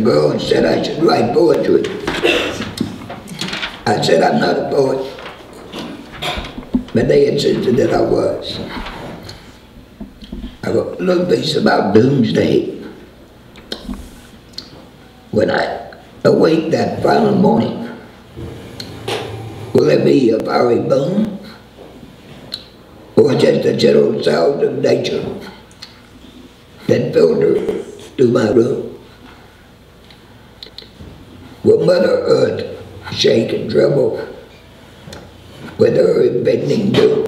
girl and said I should write poetry. I said I'm not a poet, but they insisted that I was. I wrote a little piece about Doomsday. When I awake that final morning, will there be a fiery boom, or just a gentle sound of nature that filtered through my room? Will Mother Earth shake and tremble with her impending doom?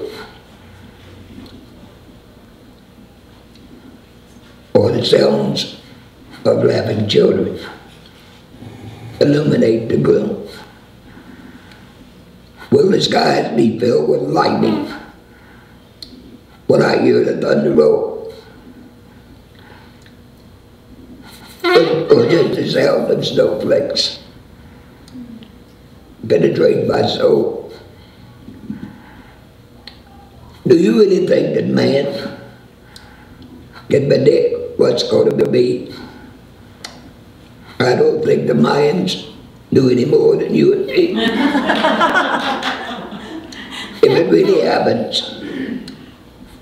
Or the sounds of laughing children illuminate the gloom? Will the skies be filled with lightning when I hear the thunder roll? Or just the sound of snowflakes penetrate my soul? Do you really think that man can predict what's going to be? I don't think the Mayans knew any more than you and me. If it really happens,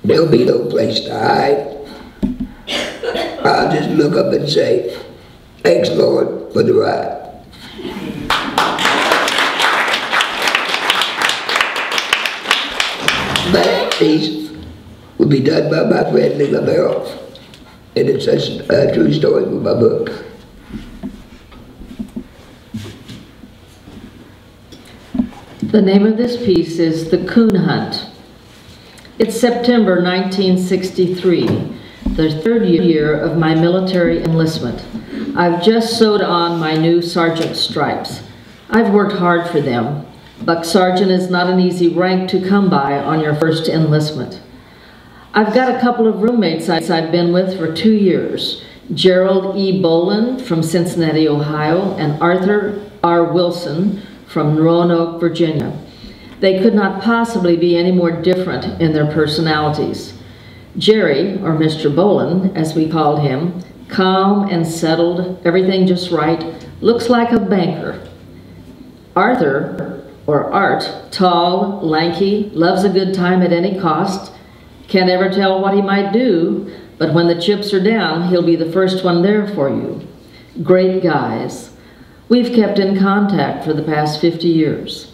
there'll be no place to hide. I'll just look up and say, thanks, Lord, for the ride. That piece will be done by my friend Lela Merrill, and it's a true story from my book. The name of this piece is The Coon Hunt. It's September 1963, the third year of my military enlistment. I've just sewed on my new sergeant stripes. I've worked hard for them. Buck Sergeant is not an easy rank to come by on your first enlistment. I've got a couple of roommates I've been with for 2 years. Gerald E. Boland from Cincinnati, Ohio, and Arthur R. Wilson from Roanoke, Virginia. They could not possibly be any more different in their personalities. Jerry, or Mr. Boland, as we called him, calm and settled, everything just right, looks like a banker. Arthur, or Art, tall, lanky, loves a good time at any cost, can't ever tell what he might do, but when the chips are down, he'll be the first one there for you. Great guys. We've kept in contact for the past 50 years.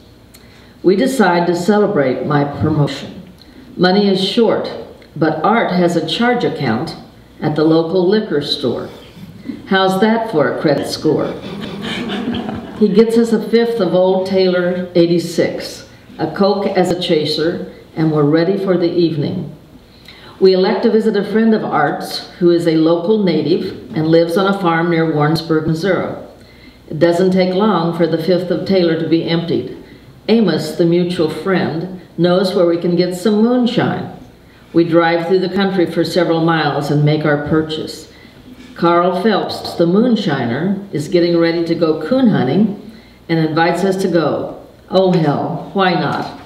We decide to celebrate my promotion. Money is short, but Art has a charge account at the local liquor store. How's that for a credit score? He gets us a fifth of Old Taylor 86, a Coke as a chaser, and we're ready for the evening. We elect to visit a friend of Art's who is a local native and lives on a farm near Warrensburg, Missouri. It doesn't take long for the fifth of Taylor to be emptied. Amos, the mutual friend, knows where we can get some moonshine. We drive through the country for several miles and make our purchase. Carl Phelps, the moonshiner, is getting ready to go coon hunting and invites us to go. Oh hell, why not?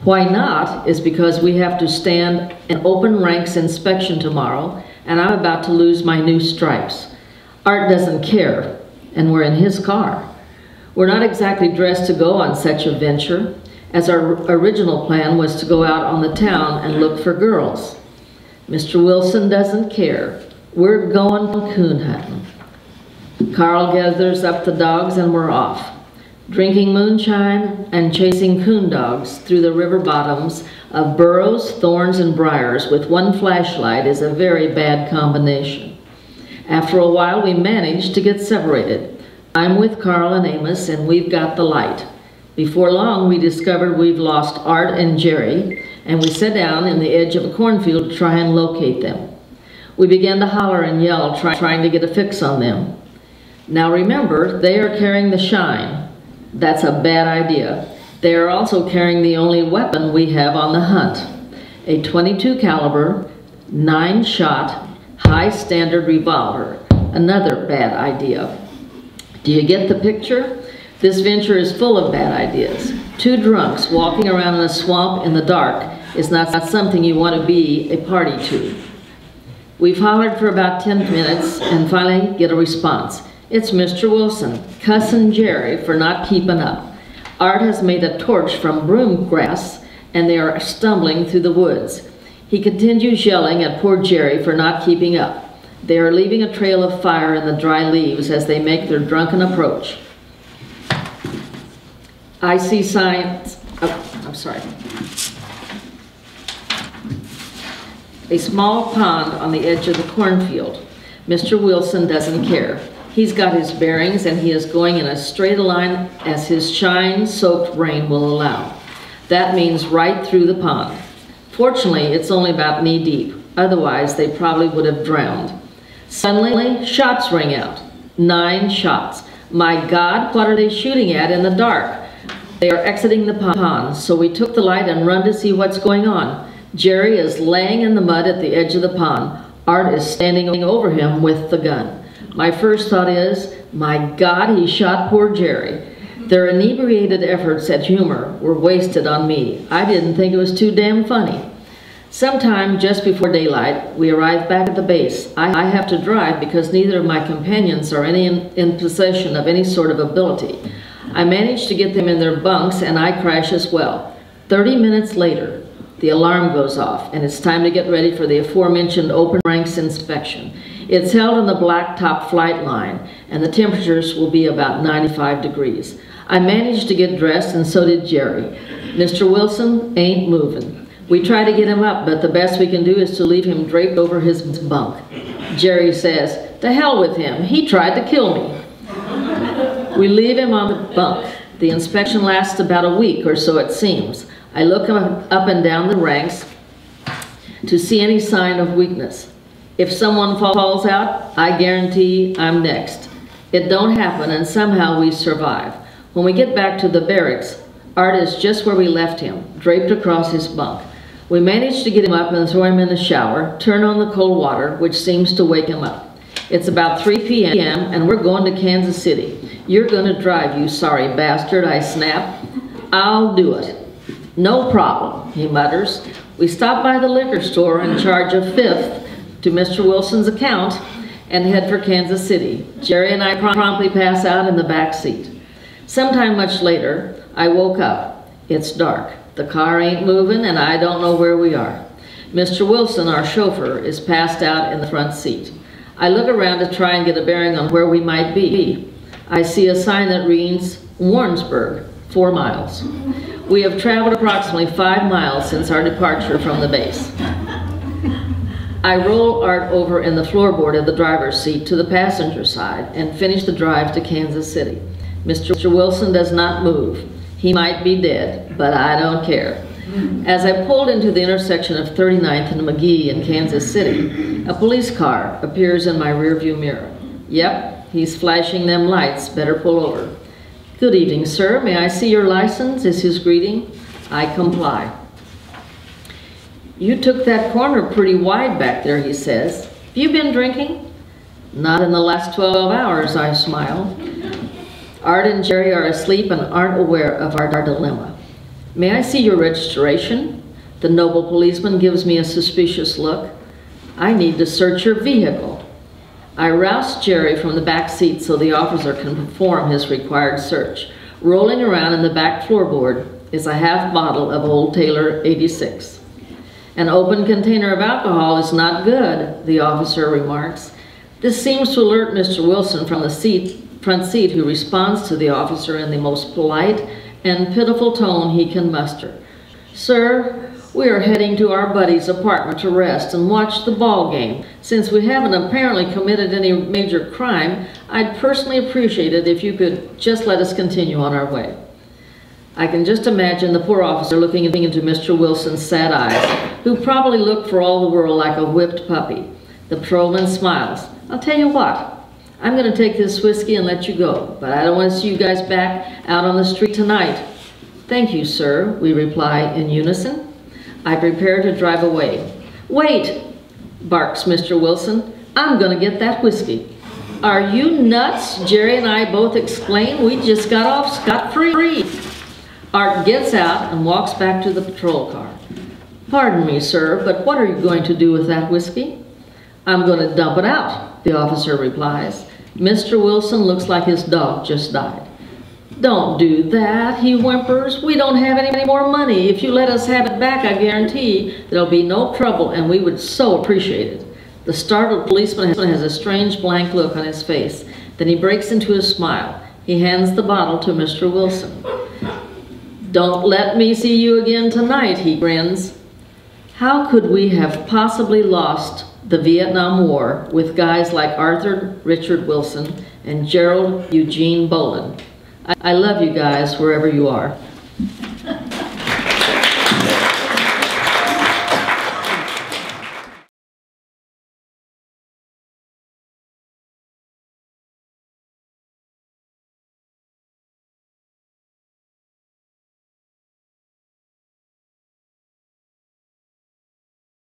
Why not is because we have to stand an open ranks inspection tomorrow, and I'm about to lose my new stripes. Art doesn't care, and we're in his car. We're not exactly dressed to go on such a venture, as our original plan was to go out on the town and look for girls. Mr. Wilson doesn't care. We're going coon hunting. Carl gathers up the dogs and we're off, drinking moonshine and chasing coon dogs through the river bottoms of burrows, thorns, and briars with one flashlight is a very bad combination. After a while, we manage to get separated. I'm with Carl and Amos, and we've got the light. Before long, we discovered we've lost Art and Jerry, and we sat down in the edge of a cornfield to try and locate them. We began to holler and yell, trying to get a fix on them. Now remember, they are carrying the shine. That's a bad idea. They are also carrying the only weapon we have on the hunt, a .22 caliber, 9-shot, high-standard revolver. Another bad idea. Do you get the picture? This venture is full of bad ideas. Two drunks walking around in a swamp in the dark is not something you want to be a party to. We've hollered for about 10 minutes and finally get a response. It's Mr. Wilson, cussing Jerry for not keeping up. Art has made a torch from broom grass, and they are stumbling through the woods. He continues yelling at poor Jerry for not keeping up. They are leaving a trail of fire in the dry leaves as they make their drunken approach. I see signs, a small pond on the edge of the cornfield. Mr. Wilson doesn't care. He's got his bearings and he is going in as straight a line as his shine-soaked brain will allow. That means right through the pond. Fortunately, it's only about knee-deep. Otherwise, they probably would have drowned. Suddenly, shots ring out. 9 shots. My God, what are they shooting at in the dark? They are exiting the pond, so we took the light and run to see what's going on. Jerry is laying in the mud at the edge of the pond. Art is standing over him with the gun. My first thought is, my God, he shot poor Jerry. Their inebriated efforts at humor were wasted on me. I didn't think it was too damn funny. Sometime just before daylight, we arrived back at the base. I have to drive because neither of my companions are in possession of any sort of ability. I manage to get them in their bunks and I crash as well. 30 minutes later, the alarm goes off and it's time to get ready for the aforementioned open ranks inspection. It's held on the blacktop flight line and the temperatures will be about 95 degrees. I managed to get dressed and so did Jerry. Mr. Wilson ain't moving. We try to get him up, but the best we can do is to leave him draped over his bunk. Jerry says, "To hell with him, he tried to kill me." We leave him on the bunk. The inspection lasts about a week or so it seems. I look up and down the ranks to see any sign of weakness. If someone falls out, I guarantee I'm next. It don't happen and somehow we survive. When we get back to the barracks, Art is just where we left him, draped across his bunk. We manage to get him up and throw him in the shower, turn on the cold water, which seems to wake him up. It's about 3 p.m. and we're going to Kansas City. "You're gonna drive, you sorry bastard," I snap. "I'll do it." "No problem," he mutters. We stop by the liquor store and charge a fifth to Mr. Wilson's account and head for Kansas City. Jerry and I promptly pass out in the back seat. Sometime much later, I woke up. It's dark. The car ain't moving and I don't know where we are. Mr. Wilson, our chauffeur, is passed out in the front seat. I look around to try and get a bearing on where we might be. I see a sign that reads, Warrensburg, 4 miles. We have traveled approximately 5 miles since our departure from the base. I roll Art over in the floorboard of the driver's seat to the passenger side and finish the drive to Kansas City. Mr. Wilson does not move. He might be dead, but I don't care. As I pulled into the intersection of 39th and McGee in Kansas City, a police car appears in my rearview mirror. Yep, he's flashing them lights. Better pull over. "Good evening, sir. May I see your license?" is his greeting. I comply. "You took that corner pretty wide back there," he says. "Have you been drinking?" "Not in the last 12 hours, I smile. Art and Jerry are asleep and aren't aware of our dilemma. "May I see your registration?" The noble policeman gives me a suspicious look. "I need to search your vehicle." I roust Jerry from the back seat so the officer can perform his required search. Rolling around in the back floorboard is a half bottle of Old Taylor 86. "An open container of alcohol is not good," the officer remarks. This seems to alert Mr. Wilson from the front seat, who responds to the officer in the most polite and pitiful tone he can muster. "Sir, we are heading to our buddy's apartment to rest and watch the ball game. Since we haven't apparently committed any major crime, I'd personally appreciate it if you could just let us continue on our way." I can just imagine the poor officer looking into Mr. Wilson's sad eyes, who probably looked for all the world like a whipped puppy. The patrolman smiles. "I'll tell you what. I'm going to take this whiskey and let you go, but I don't want to see you guys back out on the street tonight." "Thank you, sir," we reply in unison. I prepare to drive away. "Wait," barks Mr. Wilson. "I'm going to get that whiskey." "Are you nuts?" Jerry and I both exclaim. "We just got off scot-free." Art gets out and walks back to the patrol car. "Pardon me, sir, but what are you going to do with that whiskey?" "I'm going to dump it out," the officer replies. Mr. Wilson looks like his dog just died. Don't do that, he whimpers. We don't have any more money. If you let us have it back, I guarantee there'll be no trouble, and we would so appreciate it. The startled policeman has a strange blank look on his face. Then he breaks into a smile. He hands the bottle to Mr. Wilson. Don't let me see you again tonight, he grins. How could we have possibly lost the Vietnam War with guys like Arthur Richard Wilson and Gerald Eugene Boland? I love you guys wherever you are.